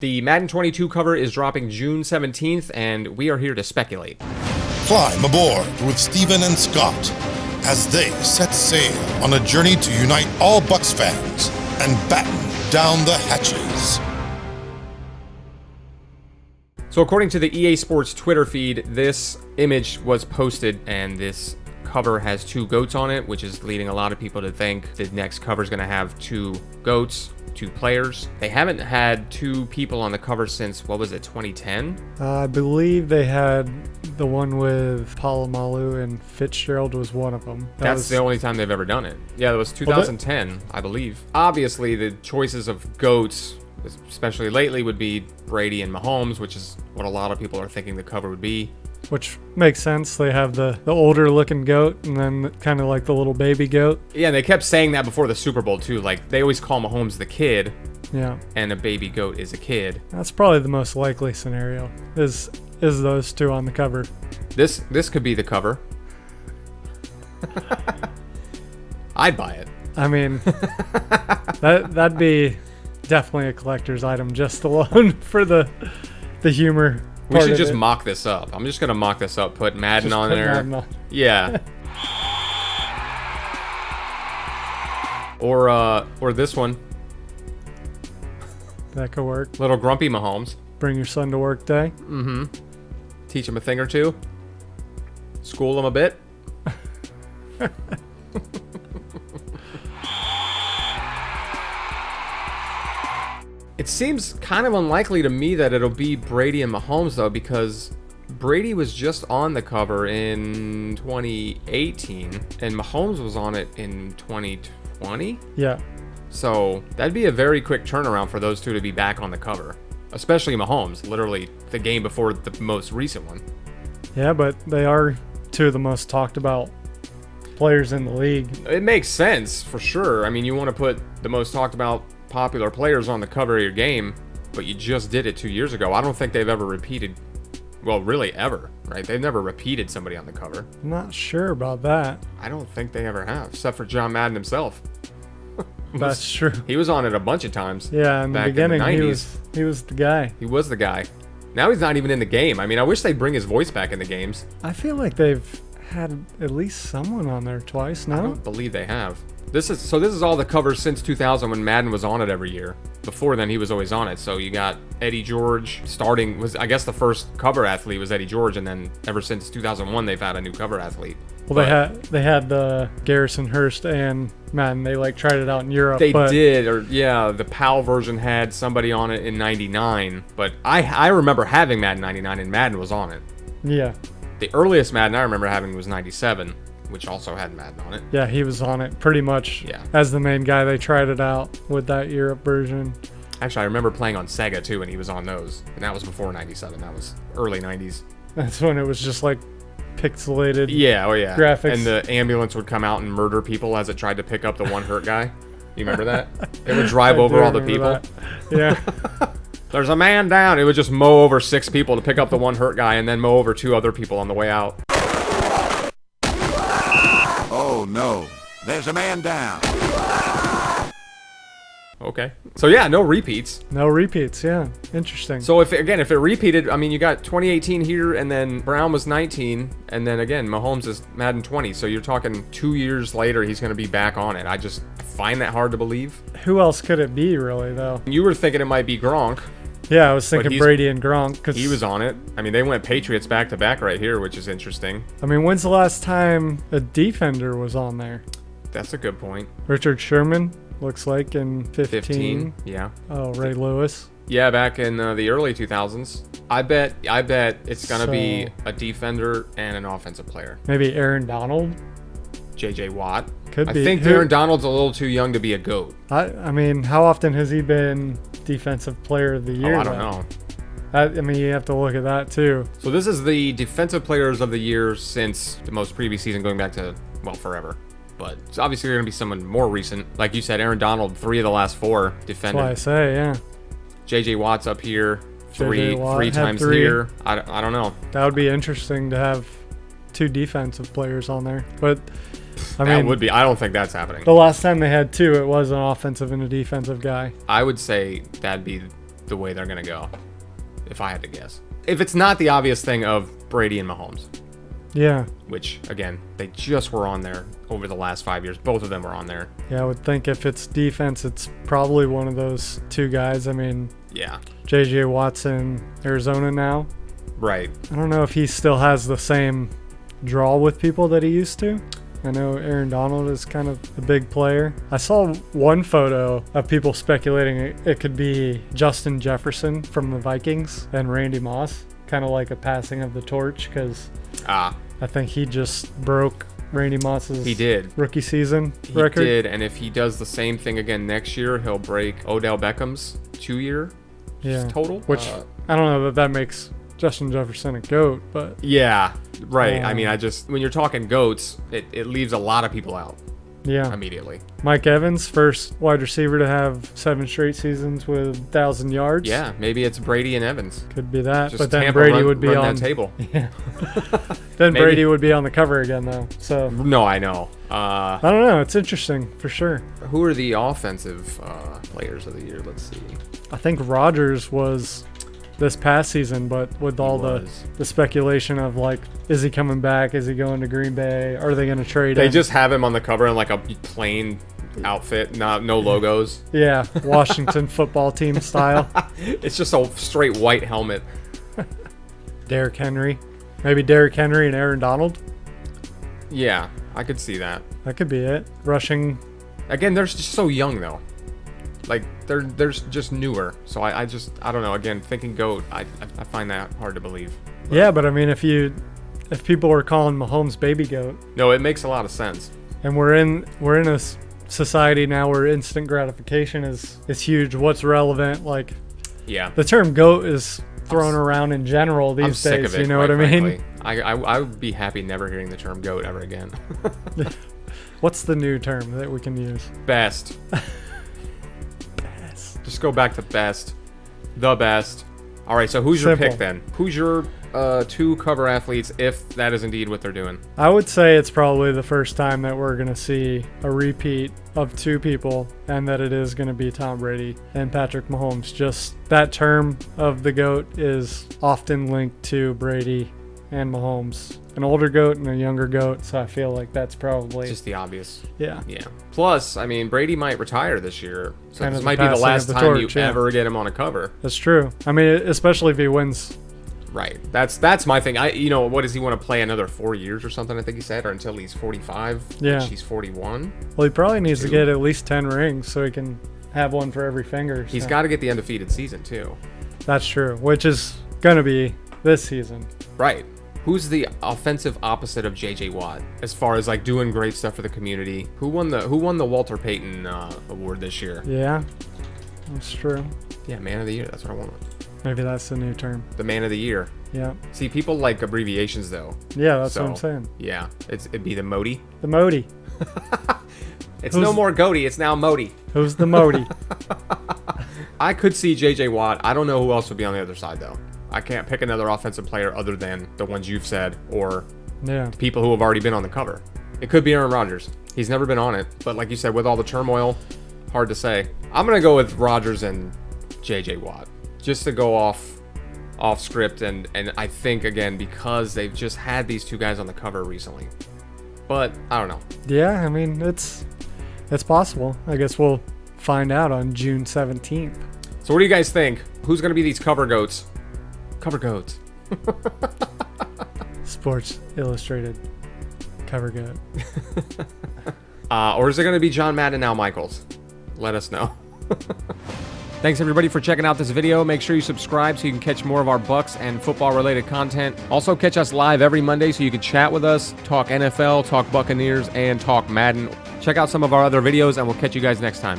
The Madden 22 cover is dropping June 17th, and we are here to speculate. Climb aboard with Steven and Scott as they set sail on a journey to unite all Bucs fans and batten down the hatches. So according to the EA Sports Twitter feed, this image was posted, and this cover has two GOATs on it, which is leading a lot of people to think the next cover is going to have two GOATs, two players. They haven't had two people on the cover since, what was it, 2010? I believe they had the one with Palomalu, and Fitzgerald was one of them. That's the only time they've ever done it. Yeah, that was 2010, I believe. Obviously, the choices of GOATs, especially lately, would be Brady and Mahomes, which is what a lot of people are thinking the cover would be. Which makes sense. They have the older looking GOAT and then kind of like the little baby GOAT. Yeah, and they kept saying that before the Super Bowl too. Like, they always call Mahomes the kid. Yeah. And a baby GOAT is a kid. That's probably the most likely scenario, is those two on the cover. This could be the cover. I'd buy it. I mean, that'd be definitely a collector's item just alone for the humor. We should just mock this up. I'm just gonna mock this up. Put Madden on there. Madden on. Yeah. Or this one. That could work. Little grumpy Mahomes. Bring your son to work day. Mm-hmm. Teach him a thing or two. School him a bit. It seems kind of unlikely to me that it'll be Brady and Mahomes, though, because Brady was just on the cover in 2018, and Mahomes was on it in 2020. Yeah. So that'd be a very quick turnaround for those two to be back on the cover, especially Mahomes, literally the game before the most recent one. Yeah, but they are two of the most talked about players in the league. It makes sense, for sure. I mean, you want to put the most talked about popular players on the cover of your game, but you just did it 2 years ago. I don't think they've ever repeated, well, really ever, right? They've never repeated somebody on the cover. I'm not sure about that. I don't think they ever have, except for John Madden himself. That's true. He was on it a bunch of times. Yeah, in the beginning, he was the guy. He was the guy. Now he's not even in the game. I mean, I wish they'd bring his voice back in the games. I feel like they've had at least someone on there twice now. I don't believe they have. This is all the covers since 2000 when Madden was on it every year. Before then, he was always on it. So you got Eddie George starting, I guess the first cover athlete was Eddie George, and then ever since 2001 they've had a new cover athlete. Well, they had the Garrison Hurst and Madden. They like tried it out in Europe. They did, or yeah, the PAL version had somebody on it in '99. But I remember having Madden '99, and Madden was on it. Yeah. The earliest Madden I remember having was '97. Which also had Madden on it. Yeah, he was on it pretty much as the main guy. They tried it out with that Europe version. Actually, I remember playing on Sega too, and he was on those. And that was before 97. That was early 90s. That's when it was just like pixelated graphics. And the ambulance would come out and murder people as it tried to pick up the one hurt guy. You remember that? It would drive over all the people. That. Yeah. There's a man down. It would just mow over 6 people to pick up the one hurt guy and then mow over 2 other people on the way out. Oh no, there's a man down. Okay. So yeah, no repeats. No repeats, yeah. Interesting. So if it repeated, I mean, you got 2018 here, and then Brown was 19, and then again, Mahomes is Madden 20. So you're talking 2 years later, he's going to be back on it. I just find that hard to believe. Who else could it be, really, though? You were thinking it might be Gronk. Yeah, I was thinking Brady and Gronk. Cause he was on it. I mean, they went Patriots back-to-back right here, which is interesting. I mean, when's the last time a defender was on there? That's a good point. Richard Sherman, looks like, in 15. Yeah. Oh, Ray Lewis. Yeah, back in the early 2000s. I bet it's going to be a defender and an offensive player. Maybe Aaron Donald? J.J. Watt. Could be. I think Aaron Donald's a little too young to be a GOAT. I mean, how often has he been Defensive Player of the Year? Oh, I don't know. I mean, you have to look at that, too. So this is the Defensive Players of the Year since the most previous season, going back to, well, forever. But it's obviously going to be someone more recent. Like you said, Aaron Donald, 3 of the last 4 defended. That's why I say, yeah. J.J. Watt's up here, three times 3. here. I don't know. That would be interesting to have 2 defensive players on there. But I mean, that would be. I don't think that's happening. The last time they had 2, it was an offensive and a defensive guy. I would say that'd be the way they're going to go, if I had to guess. If it's not the obvious thing of Brady and Mahomes. Yeah. Which, again, they just were on there over the last 5 years. Both of them were on there. Yeah, I would think if it's defense, it's probably one of those two guys. I mean, yeah. J.J. Watt's in Arizona now. Right. I don't know if he still has the same draw with people that he used to. I know Aaron Donald is kind of a big player. I saw one photo of people speculating it could be Justin Jefferson from the Vikings and Randy Moss, kind of like a passing of the torch, because I think he just broke Randy Moss's rookie season record. He did, and if he does the same thing again next year, he'll break Odell Beckham's 2-year total. Which, I don't know that makes Justin Jefferson a GOAT, but... Yeah, right. I mean, when you're talking GOATs, it leaves a lot of people out. Yeah. Immediately. Mike Evans, first wide receiver to have 7 straight seasons with 1,000 yards. Yeah, maybe it's Brady and Evans. Could be that, Just but then Tampa Brady would be on that table. Yeah. Then Maybe. Brady would be on the cover again, though. So no, I know. I don't know. It's interesting for sure. Who are the offensive players of the year? Let's see. I think Rodgers was this past season, but with all the speculation of like, is he coming back? Is he going to Green Bay? Are they going to trade him? They just have him on the cover in like a plain outfit, no logos. Yeah, Washington football team style. It's just a straight white helmet. Derrick Henry. Maybe Derrick Henry and Aaron Donald. Yeah, I could see that. That could be it. Rushing. Again, they're just so young though. Like they're just newer. So I don't know. Again, thinking GOAT, I find that hard to believe. Yeah, but I mean, if people were calling Mahomes baby GOAT. No, it makes a lot of sense. And we're in a society now where instant gratification is huge. What's relevant? Like, yeah, the term GOAT is thrown around in general these I'm days. sick of it, you know what I mean? I would be happy never hearing the term GOAT ever again. What's the new term that we can use? Best. Best. Just go back to best. The best. All right, so who's Simple. your pick then? Who's your 2 cover athletes, if that is indeed what they're doing? I would say it's probably the first time that we're going to see a repeat of 2 people, and that it is going to be Tom Brady and Patrick Mahomes. Just that term of the GOAT is often linked to Brady and Mahomes. An older GOAT and a younger GOAT, so I feel like that's probably... Just the obvious. Yeah. Yeah. Plus, I mean, Brady might retire this year, so Kind this of might the be the passing last of the time torch, you yeah. ever get him on a cover. That's true. I mean, especially if he wins. Right. That's my thing. What does he want to play another 4 years or something? I think he said, or until he's 45. Yeah. He's 41. Well, he probably needs to 2. get at least 10 rings so he can have one for every finger. He's so. got to get the undefeated season too. That's true, which is gonna be this season. Right. Who's the offensive opposite of J.J. Watt as far as like doing great stuff for the community? Who won the Walter Payton award this year? Yeah, that's true. Yeah, Man of the Year. That's what I want. Maybe that's the new term. The Man of the Year. Yeah. See, people like abbreviations though. Yeah, that's So, what I'm saying. Yeah, it'd be the Modi. The Modi. It's no more Goaty. It's now Modi. Who's the Modi? I could see J.J. Watt. I don't know who else would be on the other side though. I can't pick another offensive player other than the ones you've said or Yeah. people who have already been on the cover. It could be Aaron Rodgers. He's never been on it, but like you said, with all the turmoil, hard to say. I'm gonna go with Rodgers and J.J. Watt just to go off script, and I think again because they've just had these 2 guys on the cover recently. But I don't know. Yeah, I mean it's possible. I guess we'll find out on June 17th. So what do you guys think? Who's gonna be these cover goats? Cover goats. Sports Illustrated cover GOAT. Or is it gonna be John Madden now Michaels? Let us know. Thanks everybody for checking out this video. Make sure you subscribe so you can catch more of our Bucks and football related content. Also catch us live every Monday so you can chat with us, talk NFL, talk Buccaneers, and talk Madden. Check out some of our other videos and we'll catch you guys next time.